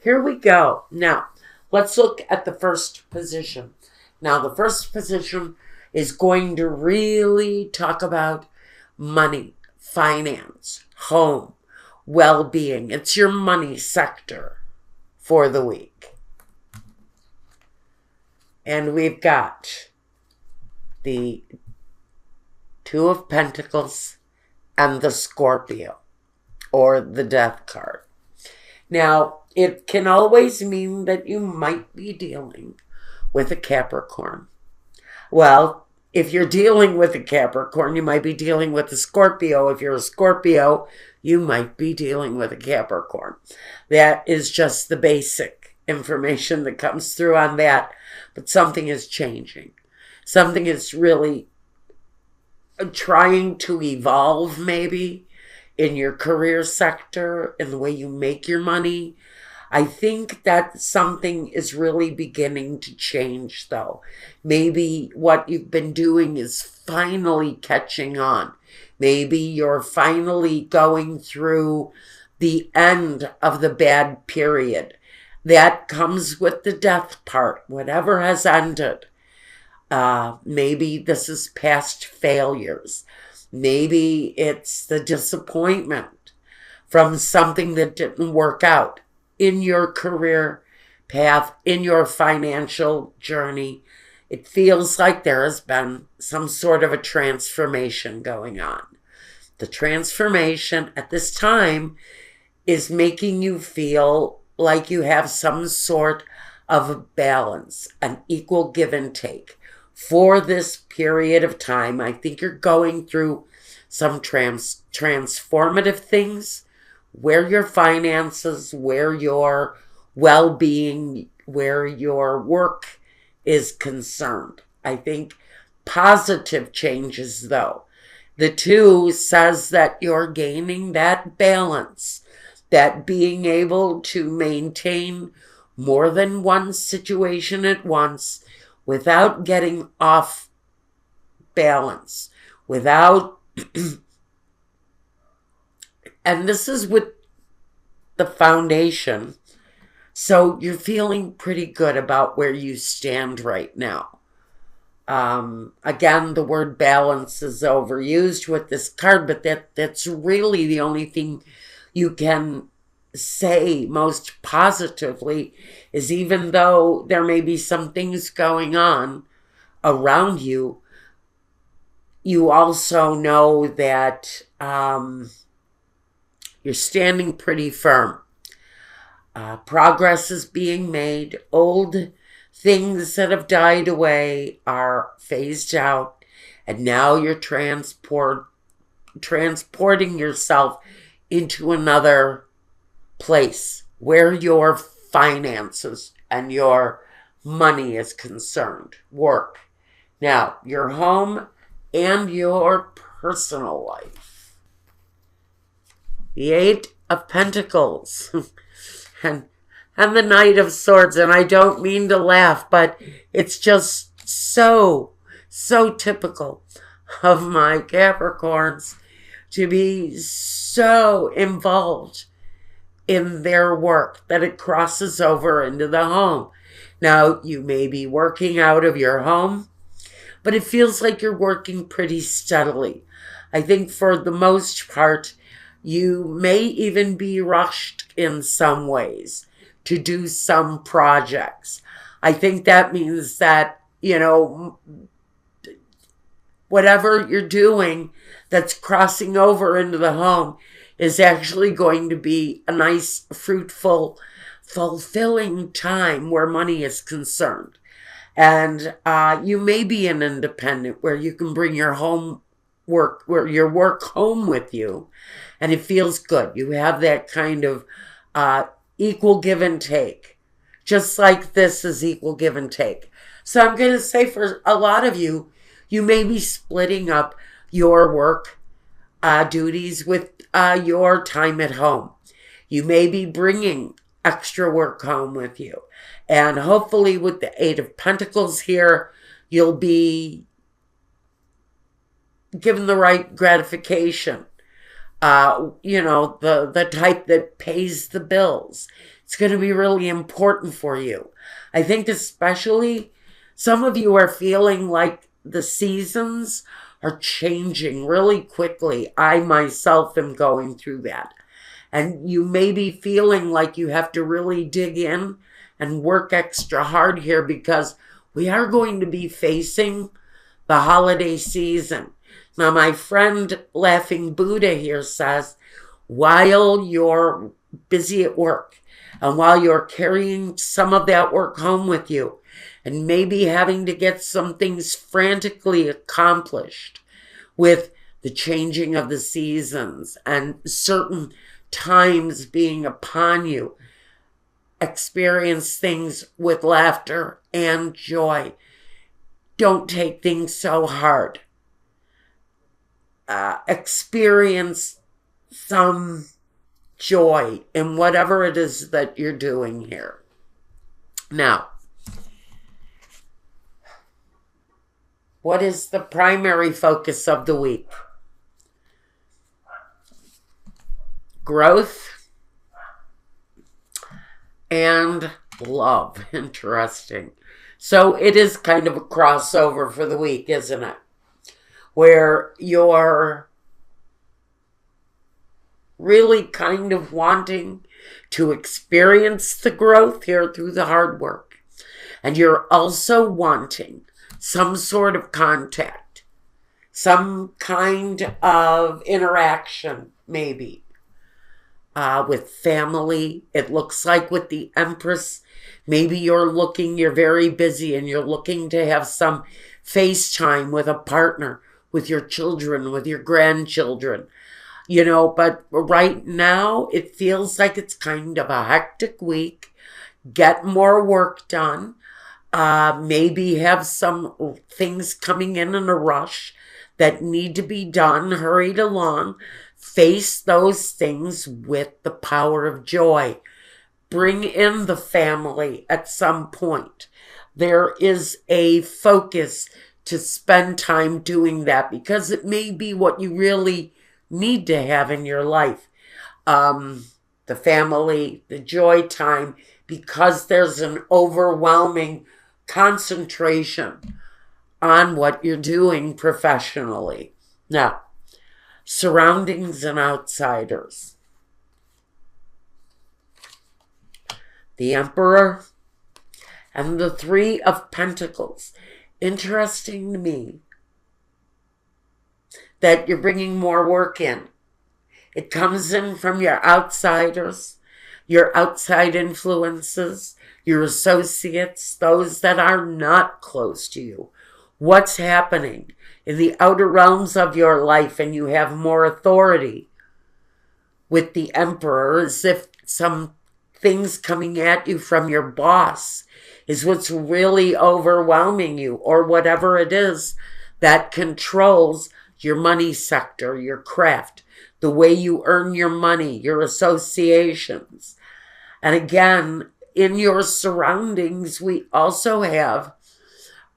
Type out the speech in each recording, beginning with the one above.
Here we go. Now, let's look at the first position. Now, the first position is going to really talk about money, finance, home, well-being. It's your money sector for the week. And we've got the Two of Pentacles and the Scorpio, or the Death card. Now, it can always mean that you might be dealing with a Capricorn. Well, if you're dealing with a Capricorn, you might be dealing with a Scorpio. If you're a Scorpio, you might be dealing with a Capricorn. That is just the basic information that comes through on that. But something is changing. Something is really trying to evolve, maybe, in your career sector, in the way you make your money. I think that something is really beginning to change, though. Maybe what you've been doing is finally catching on. Maybe you're finally going through the end of the bad period. That comes with the death part, whatever has ended. Maybe this is past failures. Maybe it's the disappointment from something that didn't work out in your career path, in your financial journey. It feels like there has been some sort of a transformation going on. The transformation at this time is making you feel like you have some sort of a balance, an equal give and take. For this period of time, I think you're going through some transformative things where your finances, where your well-being, where your work is concerned. I think positive changes, though. The Two says that you're gaining that balance, that being able to maintain more than one situation at once without getting off balance, without, and this is with the foundation. So you're feeling pretty good about where you stand right now. Again, the word balance is overused with this card, but that's really the only thing you can say most positively, is even though there may be some things going on around you, you also know that you're standing pretty firm. Progress is being made. Old things that have died away are phased out, and now you're transporting yourself into another place where your finances and your money is concerned. Work. Now, your home and your personal life. The Eight of Pentacles and the Knight of Swords. And I don't mean to laugh, but it's just so typical of my Capricorns to be so involved in their work that it crosses over into the home. Now, you may be working out of your home, but it feels like you're working pretty steadily. I think for the most part, you may even be rushed in some ways to do some projects. I think that means that, whatever you're doing that's crossing over into the home is actually going to be a nice, fruitful, fulfilling time where money is concerned. And you may be an independent where you can bring your work home with you, and it feels good. You have that kind of equal give and take, just like this is equal give and take. So I'm going to say for a lot of you, you may be splitting up your work duties with your time at home. You may be bringing extra work home with you. And hopefully with the Eight of Pentacles here, you'll be given the right gratification. The type that pays the bills. It's going to be really important for you. I think especially some of you are feeling like the seasons are changing really quickly. I myself am going through that. And you may be feeling like you have to really dig in and work extra hard here because we are going to be facing the holiday season. Now, my friend Laughing Buddha here says, while you're busy at work and while you're carrying some of that work home with you and maybe having to get some things frantically accomplished with the changing of the seasons and certain times being upon you, experience things with laughter and joy. Don't take things so hard. Experience some joy in whatever it is that you're doing here. Now, what is the primary focus of the week? Growth and love. Interesting. So it is kind of a crossover for the week, isn't it? Where you're really kind of wanting to experience the growth here through the hard work. And you're also wanting some sort of contact, some kind of interaction, maybe, with family. It looks like with the Empress, maybe you're very busy and you're looking to have some FaceTime with a partner, with your children, with your grandchildren, but right now it feels like it's kind of a hectic week. Get more work done. Maybe have some things coming in a rush that need to be done, hurried along. Face those things with the power of joy. Bring in the family at some point. There is a focus to spend time doing that because it may be what you really need to have in your life. The family, the joy time, because there's an overwhelming concentration on what you're doing professionally. Now, surroundings and outsiders. The Emperor and the Three of Pentacles. Interesting to me that you're bringing more work in. It comes in from your outsiders, your outside influences, your associates, those that are not close to you. What's happening in the outer realms of your life, and you have more authority with the Emperor, as if some things coming at you from your boss is what's really overwhelming you, or whatever it is that controls your money sector, your craft, the way you earn your money, your associations. And again, in your surroundings, we also have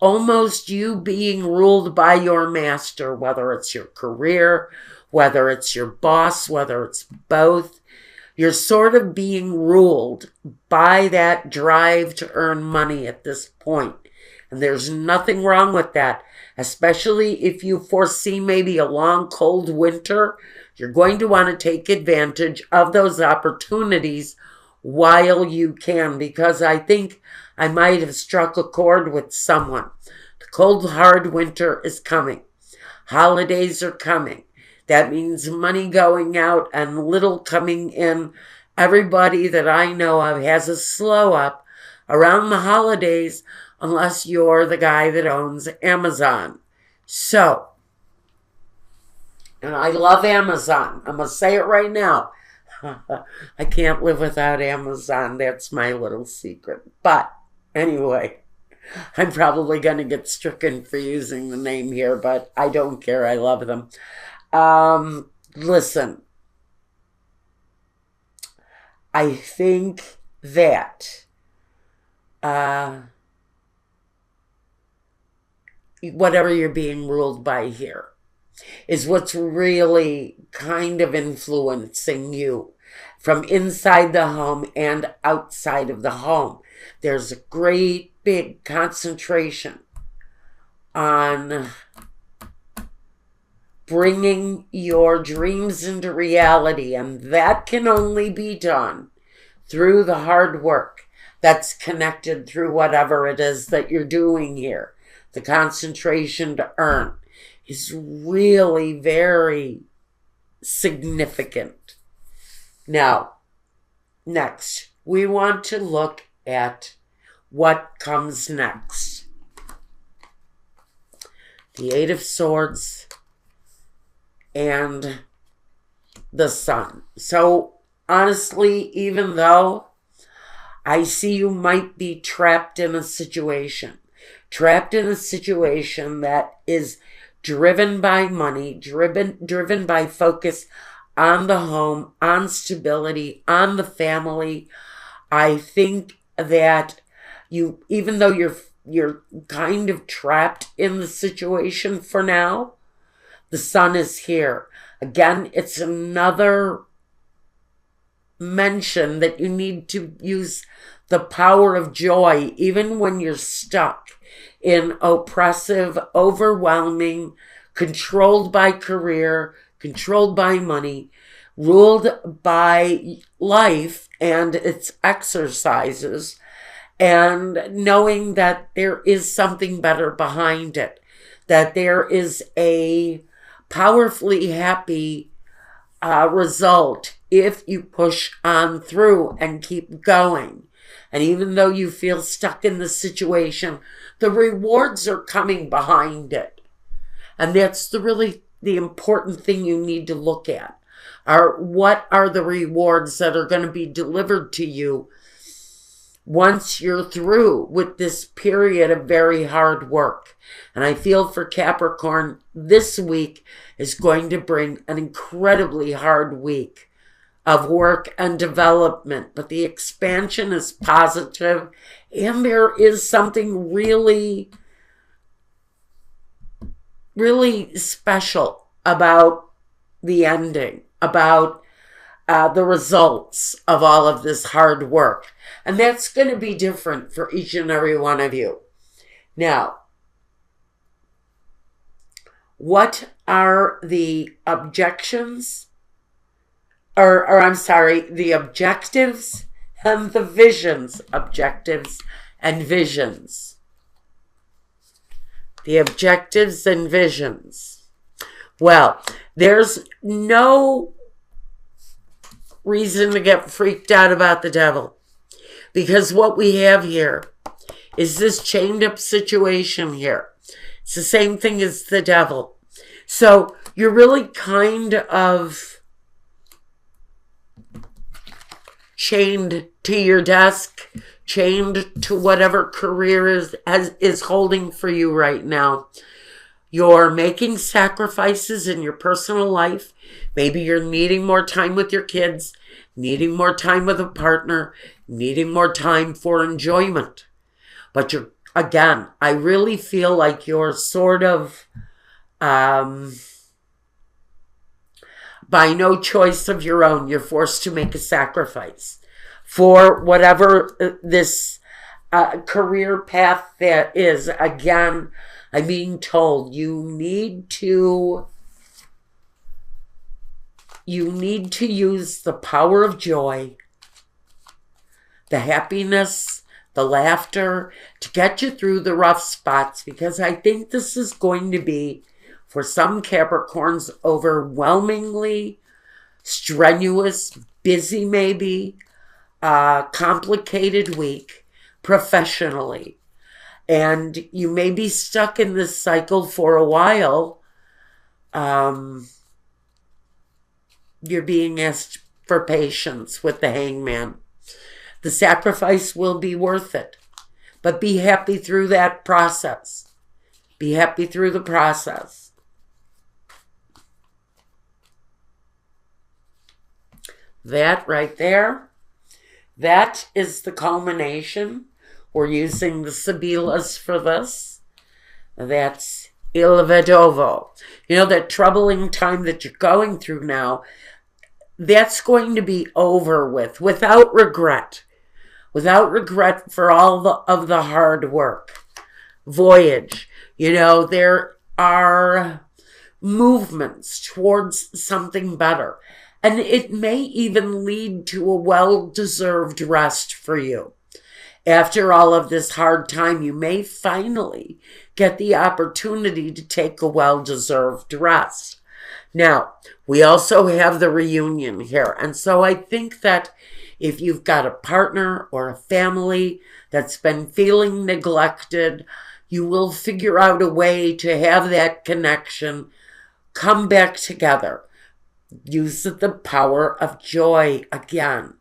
almost you being ruled by your master, whether it's your career, whether it's your boss, whether it's both. You're sort of being ruled by that drive to earn money at this point. And there's nothing wrong with that, especially if you foresee maybe a long, cold winter. You're going to want to take advantage of those opportunities while you can, because I think I might have struck a chord with someone. The cold, hard winter is coming. Holidays are coming. That means money going out and little coming in. Everybody that I know of has a slow up around the holidays, unless you're the guy that owns Amazon. So, and I love Amazon. I'm going to say it right now. I can't live without Amazon. That's my little secret. But anyway, I'm probably going to get stricken for using the name here, but I don't care. I love them. Listen, I think that whatever you're being ruled by here is what's really kind of influencing you from inside the home and outside of the home. There's a great big concentration on bringing your dreams into reality, and that can only be done through the hard work that's connected through whatever it is that you're doing here. The concentration to earn is really very significant. Now, next, we want to look at what comes next. The Eight of Swords and the Sun. So, honestly, even though I see you might be trapped in a situation that is driven by money, driven by focus on the home, on stability, on the family. I think that you, even though you're kind of trapped in the situation for now, the Sun is here. Again, it's another mention that you need to use the power of joy even when you're stuck in oppressive, overwhelming, controlled by career, controlled by money, ruled by life and its exercises, and knowing that there is something better behind it, that there is a powerfully happy result if you push on through and keep going. And even though you feel stuck in the situation, the rewards are coming behind it. And that's the important thing you need to look at. What are the rewards that are going to be delivered to you once you're through with this period of very hard work? And I feel for Capricorn, this week is going to bring an incredibly hard week of work and development. But the expansion is positive, and there is something really, really special about the ending, about the results of all of this hard work. And that's going to be different for each and every one of you. Now, what are the objections? The objectives and the visions. Objectives and visions. The objectives and visions. Well, there's no reason to get freaked out about the devil, because what we have here is this chained up situation here. It's the same thing as the devil. So you're really kind of chained to your desk, chained to whatever career is holding for you right now. You're making sacrifices in your personal life. Maybe you're needing more time with your kids, needing more time with a partner, needing more time for enjoyment. But again, I really feel like you're sort of, by no choice of your own, you're forced to make a sacrifice for whatever this career path that is. Again, I'm being told you need to use the power of joy, the happiness, the laughter to get you through the rough spots, because I think this is going to be, for some Capricorns, overwhelmingly strenuous, busy maybe, complicated week professionally. And you may be stuck in this cycle for a while. You're being asked for patience with the Hangman. The sacrifice will be worth it. But be happy through that process. Be happy through the process. That right there, that is the culmination. We're using the Sibilas for this. That's Il Vedovo. You know, that troubling time that you're going through now, that's going to be over with without regret for all of the hard work. Voyage, there are movements towards something better. And it may even lead to a well-deserved rest for you. After all of this hard time, you may finally get the opportunity to take a well-deserved rest. Now, we also have the reunion here. And so I think that if you've got a partner or a family that's been feeling neglected, you will figure out a way to have that connection come back together. Use the power of joy again.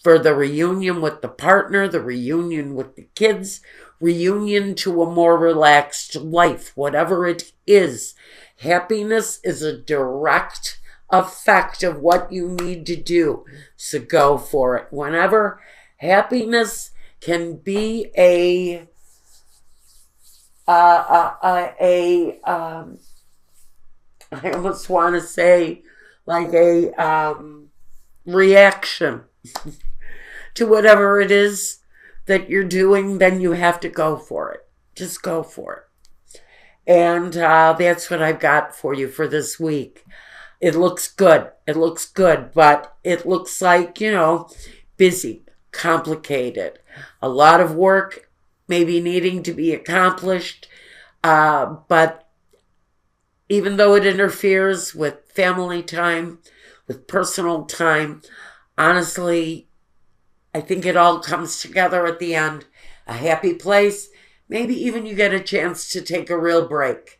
For the reunion with the partner, the reunion with the kids, reunion to a more relaxed life, whatever it is. Happiness is a direct effect of what you need to do. So go for it. Whenever happiness can be I almost want to say like a reaction to whatever it is that you're doing, then you have to go for it. Just go for it. And that's what I've got for you for this week. It looks good. It looks good, but it looks like, busy, complicated. A lot of work maybe needing to be accomplished, but even though it interferes with family time, with personal time, honestly, I think it all comes together at the end. A happy place. Maybe even you get a chance to take a real break.